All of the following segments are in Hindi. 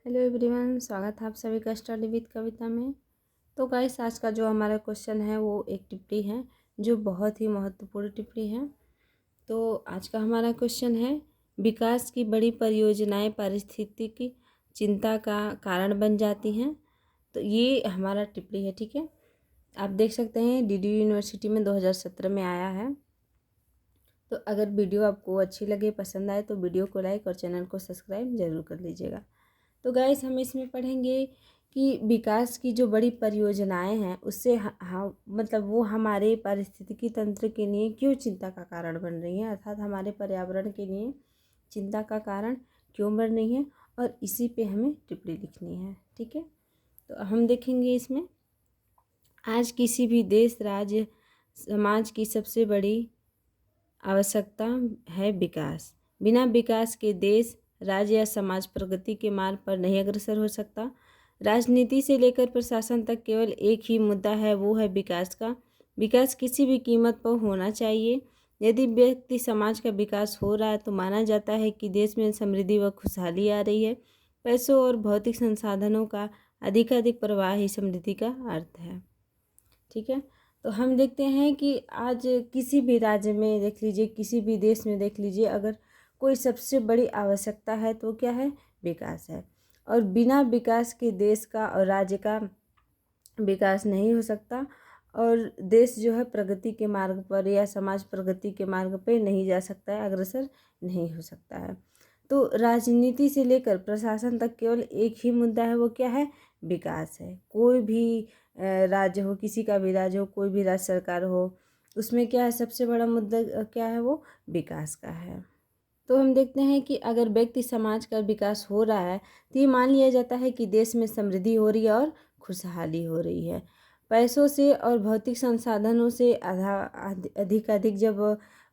हेलो एवरीवन, स्वागत है आप सभी का स्टडी विद कविता में। तो गाइस, आज का जो हमारा क्वेश्चन है वो एक टिप्पणी है जो बहुत ही महत्वपूर्ण टिप्पणी है। तो आज का हमारा क्वेश्चन है, विकास की बड़ी परियोजनाएं पारिस्थितिकी चिंता का कारण बन जाती हैं। तो ये हमारा टिप्पणी है, ठीक है। आप देख सकते हैं डीडी यूनिवर्सिटी में 2017 में आया है। तो अगर वीडियो आपको अच्छी लगे, पसंद आए तो वीडियो को लाइक और चैनल को सब्सक्राइब ज़रूर कर लीजिएगा। तो गाइस, हम इसमें पढ़ेंगे कि विकास की जो बड़ी परियोजनाएं हैं उससे मतलब वो हमारे पारिस्थितिकी तंत्र के लिए क्यों चिंता का कारण बन रही हैं, अर्थात हमारे पर्यावरण के लिए चिंता का कारण क्यों बन रही हैं, और इसी पे हमें टिप्पणी लिखनी है, ठीक है। तो हम देखेंगे इसमें, आज किसी भी देश, राज्य, समाज की सबसे बड़ी आवश्यकता है विकास। बिना विकास के देश, राज्य या समाज प्रगति के मार्ग पर नहीं अग्रसर हो सकता। राजनीति से लेकर प्रशासन तक केवल एक ही मुद्दा है, वो है विकास का। विकास किसी भी कीमत पर होना चाहिए। यदि व्यक्ति समाज का विकास हो रहा है तो माना जाता है कि देश में समृद्धि व खुशहाली आ रही है। पैसों और भौतिक संसाधनों का अधिकाधिक प्रवाह ही समृद्धि का अर्थ है, ठीक है। तो हम देखते हैं कि आज किसी भी राज्य में देख लीजिए, किसी भी देश में देख लीजिए, अगर कोई सबसे बड़ी आवश्यकता है तो क्या है? विकास है। और बिना विकास के देश का और राज्य का विकास नहीं हो सकता, और देश जो है प्रगति के मार्ग पर या समाज प्रगति के मार्ग पर नहीं जा सकता है, अग्रसर नहीं हो सकता है। तो राजनीति से लेकर प्रशासन तक केवल एक ही मुद्दा है, वो क्या है? विकास है। कोई भी राज्य हो, किसी का भी राज्य हो, कोई भी राज्य सरकार हो, उसमें क्या है? सबसे बड़ा मुद्दा क्या है? वो विकास का है। तो हम देखते हैं कि अगर व्यक्ति समाज का विकास हो रहा है तो ये मान लिया जाता है कि देश में समृद्धि हो रही है और खुशहाली हो रही है। पैसों से और भौतिक संसाधनों से अधिक जब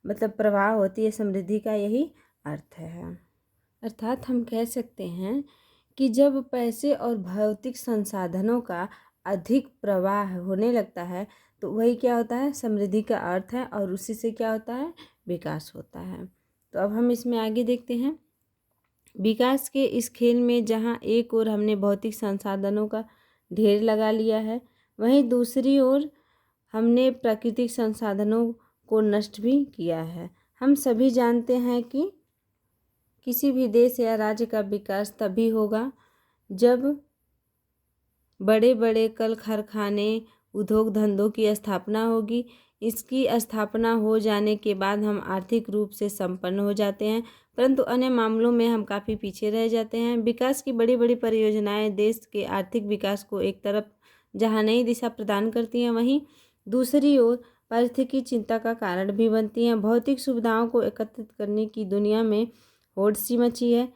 मतलब प्रवाह होती है समृद्धि का, यही अर्थ है। अर्थात हम कह सकते हैं कि जब पैसे और भौतिक संसाधनों का अधिक प्रवाह होने लगता है तो वही क्या होता है? समृद्धि का अर्थ है, और उसी से क्या होता है? विकास होता है। तो अब हम इसमें आगे देखते हैं, विकास के इस खेल में जहाँ एक ओर हमने भौतिक संसाधनों का ढेर लगा लिया है, वहीं दूसरी ओर हमने प्राकृतिक संसाधनों को नष्ट भी किया है। हम सभी जानते हैं कि किसी भी देश या राज्य का विकास तभी होगा जब बड़े बड़े कल कारखाने, उद्योग धंधों की स्थापना होगी। इसकी स्थापना हो जाने के बाद हम आर्थिक रूप से संपन्न हो जाते हैं, परंतु अन्य मामलों में हम काफ़ी पीछे रह जाते हैं। विकास की बड़ी बड़ी परियोजनाएं देश के आर्थिक विकास को एक तरफ जहां नई दिशा प्रदान करती हैं, वहीं दूसरी ओर पारिस्थितिकी चिंता का कारण भी बनती हैं। भौतिक सुविधाओं को एकत्रित करने की दुनिया में होड़ सी मची है।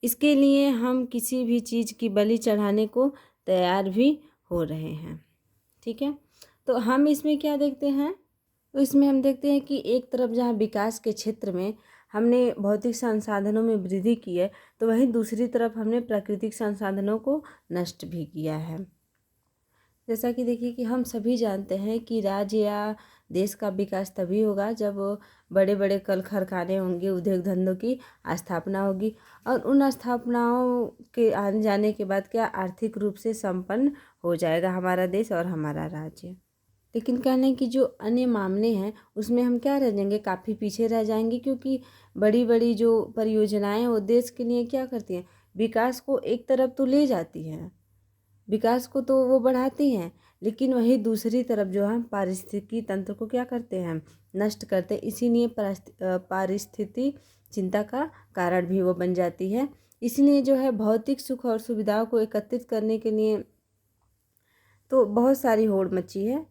इसके लिए हम किसी भी चीज़ की बलि चढ़ाने को तैयार भी हो रहे हैं, ठीक है। तो हम इसमें क्या देखते हैं? तो इसमें हम देखते हैं कि एक तरफ जहाँ विकास के क्षेत्र में हमने भौतिक संसाधनों में वृद्धि की है, तो वहीं दूसरी तरफ हमने प्राकृतिक संसाधनों को नष्ट भी किया है। जैसा कि देखिए कि हम सभी जानते हैं कि राज्य या देश का विकास तभी होगा जब बड़े बड़े कल कारखाने होंगे, उद्योग धंधों की स्थापना होगी, और उन स्थापनाओं के आने जाने के बाद क्या आर्थिक रूप से संपन्न हो जाएगा हमारा देश और हमारा राज्य। लेकिन कहने की जो अन्य मामले हैं उसमें हम क्या रह जाएंगे? काफ़ी पीछे रह जाएंगे, क्योंकि बड़ी बड़ी जो परियोजनाएं वो देश के लिए क्या करती हैं? विकास को एक तरफ तो ले जाती हैं, विकास को तो वो बढ़ाती हैं, लेकिन वही दूसरी तरफ जो है पारिस्थितिकी तंत्र को क्या करते हैं? नष्ट करते हैं। इसीलिए पारिस्थितिकी चिंता का कारण भी वो बन जाती है। इसलिए जो है भौतिक सुख और सुविधाओं को एकत्रित करने के लिए तो बहुत सारी होड़ मची है।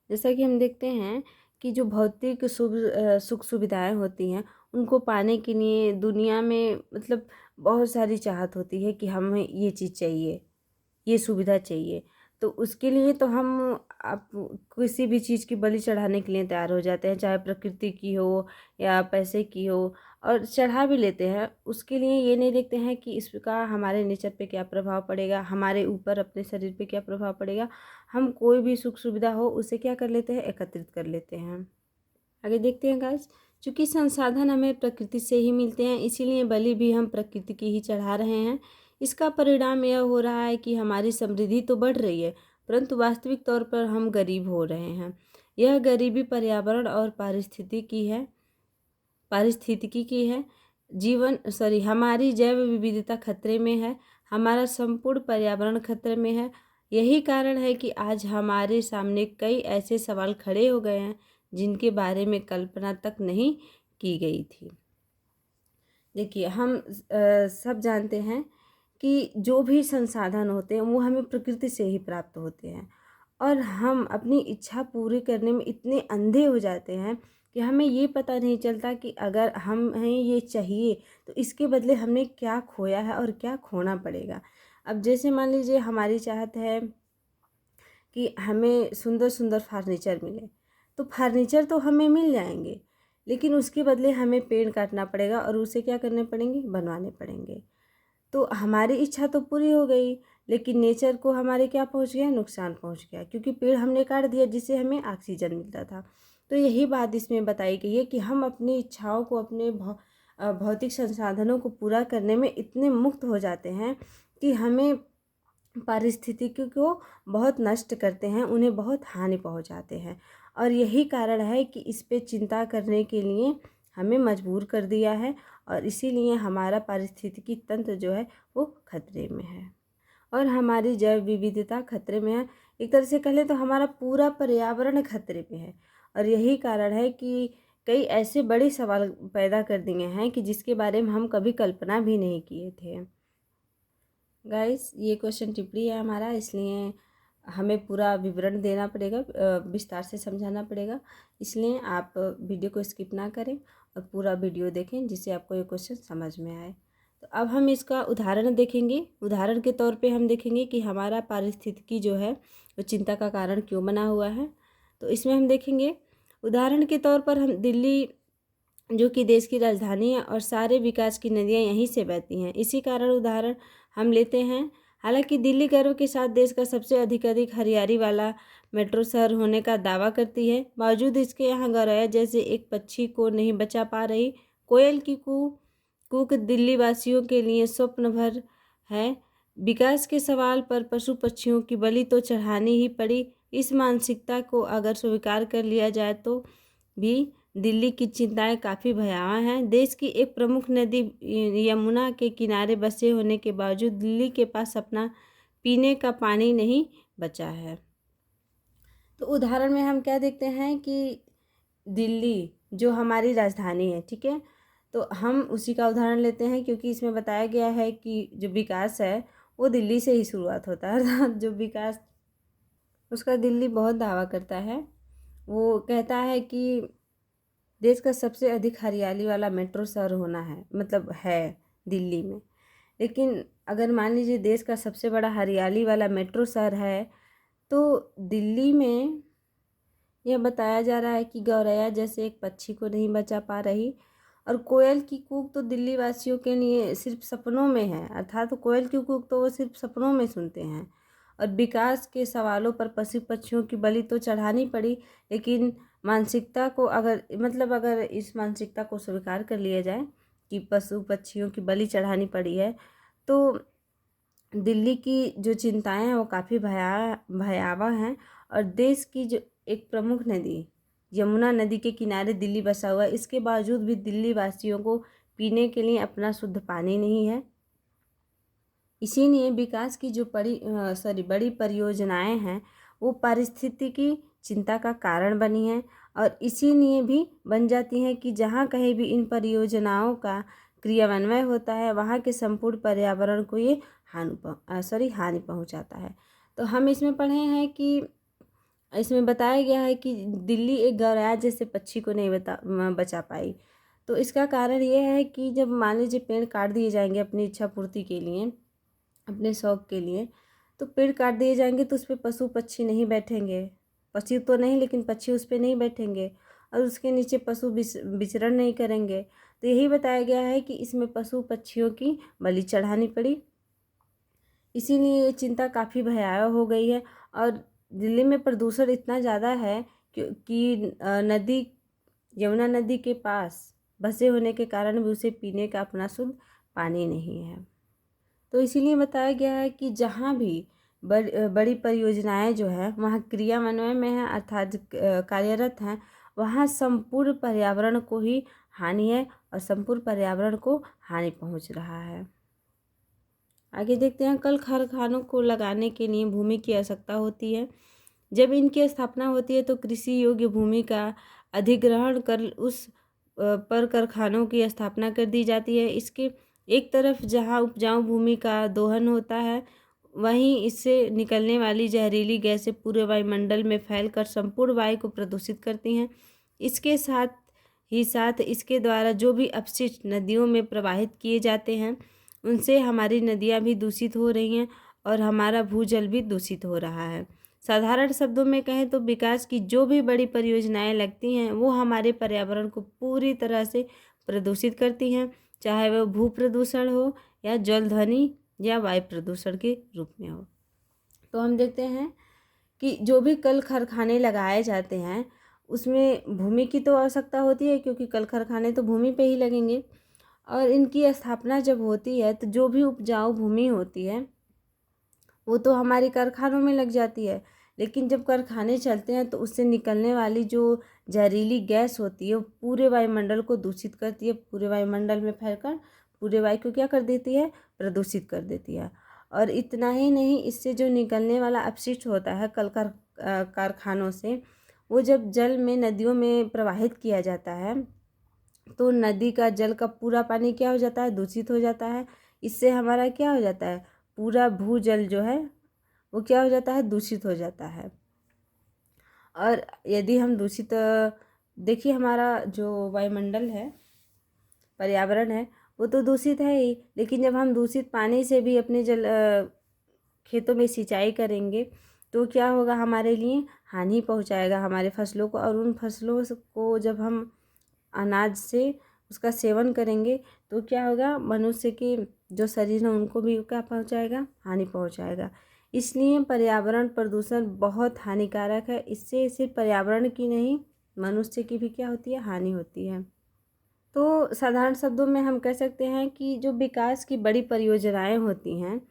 जैसा कि हम देखते हैं कि जो भौतिक सुख सुविधाएं होती हैं उनको पाने के लिए दुनिया में मतलब बहुत सारी चाहत होती है कि हमें ये चीज़ चाहिए, ये सुविधा चाहिए। तो उसके लिए तो हम आप किसी भी चीज़ की बलि चढ़ाने के लिए तैयार हो जाते हैं, चाहे प्रकृति की हो या पैसे की हो, और चढ़ा भी लेते हैं। उसके लिए ये नहीं देखते हैं कि इसका हमारे नेचर पे क्या प्रभाव पड़ेगा, हमारे ऊपर अपने शरीर पे क्या प्रभाव पड़ेगा। हम कोई भी सुख सुविधा हो उसे क्या कर लेते हैं? एकत्रित कर लेते हैं। आगे देखते हैं गाइस क्योंकि संसाधन हमें प्रकृति से ही मिलते हैं, इसीलिए बलि भी हम प्रकृति की ही चढ़ा रहे हैं। इसका परिणाम यह हो रहा है कि हमारी समृद्धि तो बढ़ रही है, परंतु वास्तविक तौर पर हम गरीब हो रहे हैं। यह गरीबी पर्यावरण और पारिस्थितिकी की है। हमारी जैव विविधता खतरे में है, हमारा संपूर्ण पर्यावरण खतरे में है। यही कारण है कि आज हमारे सामने कई ऐसे सवाल खड़े हो गए हैं जिनके बारे में कल्पना तक नहीं की गई थी। देखिए, हम सब जानते हैं कि जो भी संसाधन होते हैं वो हमें प्रकृति से ही प्राप्त होते हैं, और हम अपनी इच्छा पूरी करने में इतने अंधे हो जाते हैं कि हमें ये पता नहीं चलता कि अगर हमें ये चाहिए तो इसके बदले हमने क्या खोया है और क्या खोना पड़ेगा। अब जैसे मान लीजिए हमारी चाहत है कि हमें सुंदर सुंदर फर्नीचर मिले, तो फर्नीचर तो हमें मिल जाएंगे, लेकिन उसके बदले हमें पेड़ काटना पड़ेगा और उसे क्या करने पड़ेंगे, बनवाने पड़ेंगे। तो हमारी इच्छा तो पूरी हो गई, लेकिन नेचर को हमारे क्या पहुंच गया, नुकसान पहुंच गया, क्योंकि पेड़ हमने काट दिया जिससे हमें ऑक्सीजन मिलता था। तो यही बात इसमें बताई गई है कि हम अपनी इच्छाओं को, अपने भौतिक संसाधनों को पूरा करने में इतने मुक्त हो जाते हैं कि हमें पारिस्थितिकी को बहुत नष्ट करते हैं, उन्हें बहुत हानि पहुंचाते हैं। और यही कारण है कि इस पे चिंता करने के लिए हमें मजबूर कर दिया है, और इसीलिए हमारा पारिस्थितिकी तंत्र जो है वो खतरे में है और हमारी जैव विविधता खतरे में है। एक तरह से कह लें तो हमारा पूरा पर्यावरण खतरे में है, और यही कारण है कि कई ऐसे बड़े सवाल पैदा कर दिए हैं कि जिसके बारे में हम कभी कल्पना भी नहीं किए थे। गाइस, ये क्वेश्चन टिप्पणी है हमारा, इसलिए हमें पूरा विवरण देना पड़ेगा, विस्तार से समझाना पड़ेगा, इसलिए आप वीडियो को स्किप ना करें और पूरा वीडियो देखें जिससे आपको ये क्वेश्चन समझ में आए। तो अब हम इसका उदाहरण देखेंगे। उदाहरण के तौर पे हम देखेंगे कि हमारा पारिस्थितिकी जो है वो चिंता का कारण क्यों बना हुआ है। तो इसमें हम देखेंगे, उदाहरण के तौर पर हम दिल्ली, जो कि देश की राजधानी है और सारे विकास की नदियाँ यहीं से बहती हैं, इसी कारण उदाहरण हम लेते हैं। हालांकि दिल्ली गर्व के साथ देश का सबसे अधिक हरियाली वाला मेट्रो शहर होने का दावा करती है, बावजूद इसके यहाँ गौरैया जैसे एक पक्षी को नहीं बचा पा रही। कोयल की कूक दिल्ली वासियों के लिए स्वप्न भर है। विकास के सवाल पर पशु पक्षियों की बलि तो चढ़ानी ही पड़ी। इस मानसिकता को अगर स्वीकार कर लिया जाए तो भी दिल्ली की चिंताएं काफ़ी भयावह हैं। देश की एक प्रमुख नदी यमुना के किनारे बसे होने के बावजूद दिल्ली के पास अपना पीने का पानी नहीं बचा है। तो उदाहरण में हम क्या देखते हैं कि दिल्ली जो हमारी राजधानी है, ठीक है, तो हम उसी का उदाहरण लेते हैं क्योंकि इसमें बताया गया है कि जो विकास है वो दिल्ली से ही शुरुआत होता है। जो विकास उसका दिल्ली बहुत दावा करता है। वो कहता है कि देश का सबसे अधिक हरियाली वाला मेट्रो शहर होना है, मतलब है दिल्ली में। लेकिन अगर मान लीजिए देश का सबसे बड़ा हरियाली वाला मेट्रो शहर है, तो दिल्ली में यह बताया जा रहा है कि गौरैया जैसे एक पक्षी को नहीं बचा पा रही, और कोयल की कूक तो दिल्ली वासियों के लिए सिर्फ सपनों में है, अर्थात तो कोयल की कूक तो वो सिर्फ सपनों में सुनते हैं। और विकास के सवालों पर पशु पक्षियों की बलि तो चढ़ानी पड़ी, लेकिन मानसिकता को अगर इस मानसिकता को स्वीकार कर लिया जाए कि पशु पक्षियों की बलि चढ़ानी पड़ी है, तो दिल्ली की जो चिंताएं हैं वो काफ़ी भयावह हैं। और देश की जो एक प्रमुख नदी यमुना नदी के किनारे दिल्ली बसा हुआ है, इसके बावजूद भी दिल्ली वासियों को पीने के लिए अपना शुद्ध पानी नहीं है। इसीलिए विकास की जो बड़ी परियोजनाएं हैं वो पारिस्थितिकी चिंता का कारण बनी हैं, और इसीलिए भी बन जाती हैं कि जहाँ कहीं भी इन परियोजनाओं का क्रियान्वयन होता है वहाँ के संपूर्ण पर्यावरण को ये हानि पहुँचाता है। तो हम इसमें पढ़े हैं कि इसमें बताया गया है कि दिल्ली एक गौरैया जैसे पक्षी को नहीं बचा पाई। तो इसका कारण ये है कि जब मान लीजिए पेड़ काट दिए जाएंगे अपनी इच्छा पूर्ति के लिए, अपने शौक़ के लिए, तो पेड़ काट दिए जाएंगे तो उस पर पशु पक्षी नहीं बैठेंगे, पक्षी तो नहीं लेकिन पक्षी उस पर नहीं बैठेंगे, और उसके नीचे पशु विचरण नहीं करेंगे। तो यही बताया गया है कि इसमें पशु पक्षियों की बलि चढ़ानी पड़ी, इसीलिए ये चिंता काफ़ी भयावह हो गई है। और दिल्ली में प्रदूषण इतना ज़्यादा है कि नदी यमुना नदी के पास बसे होने के कारण भी उसे पीने का अपना शुद्ध पानी नहीं है। तो इसीलिए बताया गया है कि जहाँ भी बड़ी परियोजनाएं जो है वहाँ क्रियान्वयन में है अर्थात कार्यरत हैं, वहाँ संपूर्ण पर्यावरण को ही हानि है और संपूर्ण पर्यावरण को हानि पहुँच रहा है। आगे देखते हैं, कल कारखानों को लगाने के लिए भूमि की आवश्यकता होती है। जब इनकी स्थापना होती है तो कृषि योग्य भूमि का अधिग्रहण कर उस पर कारखानों की स्थापना कर दी जाती है। इसके एक तरफ जहां उपजाऊ भूमि का दोहन होता है, वहीं इससे निकलने वाली जहरीली गैसें पूरे वायुमंडल में फैलकर संपूर्ण वायु को प्रदूषित करती हैं। इसके साथ इसके द्वारा जो भी अपशिष्ट नदियों में प्रवाहित किए जाते हैं, उनसे हमारी नदियाँ भी दूषित हो रही हैं और हमारा भूजल भी दूषित हो रहा है। साधारण शब्दों में कहें तो विकास की जो भी बड़ी परियोजनाएं लगती हैं वो हमारे पर्यावरण को पूरी तरह से प्रदूषित करती हैं, चाहे वह भू प्रदूषण हो या जल ध्वनि या वायु प्रदूषण के रूप में हो। तो हम देखते हैं कि जो भी कल कारखाने लगाए जाते हैं उसमें भूमि की तो आवश्यकता होती है, क्योंकि कल कारखाने तो भूमि पे ही लगेंगे और इनकी स्थापना जब होती है तो जो भी उपजाऊ भूमि होती है वो तो हमारे कारखानों में लग जाती है। लेकिन जब कारखाने चलते हैं तो उससे निकलने वाली जो जहरीली गैस होती है वो पूरे वायुमंडल को दूषित करती है, पूरे वायुमंडल में फैलकर पूरे वायु को क्या कर देती है, प्रदूषित कर देती है। और इतना ही नहीं, इससे जो निकलने वाला अपशिष्ट होता है कारखानों से, वो जब जल में नदियों में प्रवाहित किया जाता है तो नदी का जल का पूरा पानी क्या हो जाता है, दूषित हो जाता है। इससे हमारा क्या हो जाता है, पूरा भूजल जो है वो क्या हो जाता है, दूषित हो जाता है। और यदि हम दूषित देखिए, हमारा जो वायुमंडल है, पर्यावरण है, वो तो दूषित है ही, लेकिन जब हम दूषित पानी से भी अपने खेतों में सिंचाई करेंगे तो क्या होगा, हमारे लिए हानि पहुंचाएगा हमारे फसलों को। और उन फसलों को जब हम अनाज से उसका सेवन करेंगे तो क्या होगा, मनुष्य के जो शरीर है उनको भी क्या पहुंचाएगा, हानि पहुंचाएगा। इसलिए पर्यावरण प्रदूषण बहुत हानिकारक है। इससे सिर्फ पर्यावरण की नहीं, मनुष्य की भी क्या होती है, हानि होती है। तो साधारण शब्दों में हम कह सकते हैं कि जो विकास की बड़ी परियोजनाएं होती हैं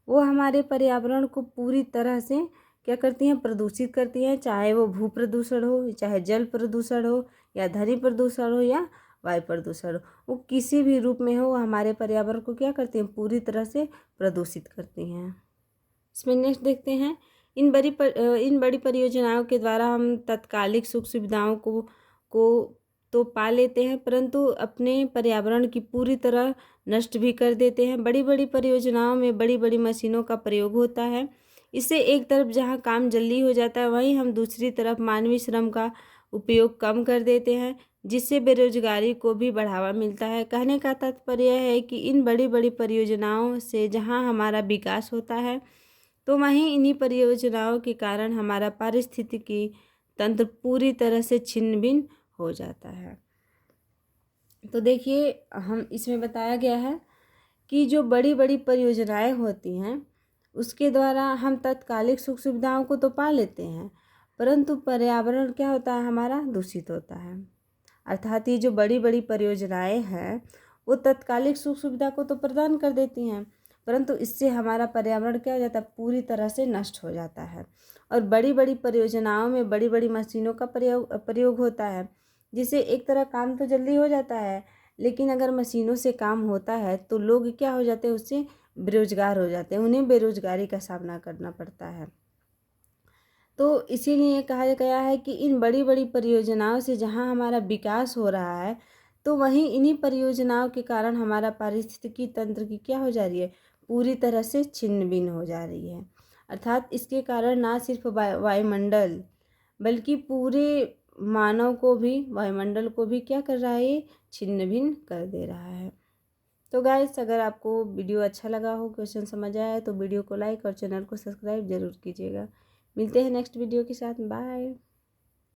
वो हमारे पर्यावरण को पूरी तरह से क्या करती हैं, प्रदूषित करती हैं। चाहे वो भू प्रदूषण हो, चाहे जल प्रदूषण हो, या ध्वनि प्रदूषण हो, या वायु प्रदूषण हो, वो किसी भी रूप में हो, वो हमारे पर्यावरण को क्या करती हैं, पूरी तरह से प्रदूषित करती हैं। इसमें नेक्स्ट देखते हैं, इन बड़ी परियोजनाओं के द्वारा हम तत्कालिक सुख सुविधाओं को तो पा लेते हैं, परंतु अपने पर्यावरण की पूरी तरह नष्ट भी कर देते हैं। बड़ी बड़ी परियोजनाओं में बड़ी बड़ी मशीनों का प्रयोग होता है। इससे एक तरफ जहां काम जल्दी हो जाता है, वहीं हम दूसरी तरफ मानवीय श्रम का उपयोग कम कर देते हैं, जिससे बेरोजगारी को भी बढ़ावा मिलता है। कहने का तात्पर्य है कि इन बड़ी बड़ी परियोजनाओं से जहां हमारा विकास होता है, तो वहीं इन्हीं परियोजनाओं के कारण हमारा पारिस्थितिकी तंत्र पूरी तरह से छिन्न भिन्न हो जाता है। तो देखिए, हम इसमें बताया गया है कि जो बड़ी बड़ी परियोजनाएं होती हैं उसके द्वारा हम तत्कालिक सुख सुविधाओं को तो पा लेते हैं, परंतु पर्यावरण क्या होता है, हमारा दूषित होता है। अर्थात ये जो बड़ी बड़ी परियोजनाएं हैं वो तत्कालिक सुख सुविधा को तो प्रदान कर देती हैं, परंतु इससे हमारा पर्यावरण क्या हो जाता है, पूरी तरह से नष्ट हो जाता है। और बड़ी बड़ी परियोजनाओं में बड़ी बड़ी मशीनों का प्रयोग होता है, जिससे एक तरह काम तो जल्दी हो जाता है, लेकिन अगर मशीनों से काम होता है तो लोग क्या हो जाते हैं, उससे बेरोजगार हो जाते हैं, उन्हें बेरोजगारी का सामना करना पड़ता है। तो इसीलिए कहा गया है कि इन बड़ी बड़ी परियोजनाओं से जहां हमारा विकास हो रहा है, तो वहीं इन्हीं परियोजनाओं के कारण हमारा पारिस्थितिकी तंत्र की क्या हो जा रही है, पूरी तरह से छिन्न भिन्न हो जा रही है। अर्थात इसके कारण ना सिर्फ वायुमंडल बल्कि पूरे मानव को भी, वायुमंडल को भी क्या कर रहा है, छिन्न भिन्न कर दे रहा है। तो गाइस, अगर आपको वीडियो अच्छा लगा हो, क्वेश्चन समझ आया है, तो वीडियो को लाइक और चैनल को सब्सक्राइब जरूर कीजिएगा। मिलते हैं नेक्स्ट वीडियो के साथ। बाय।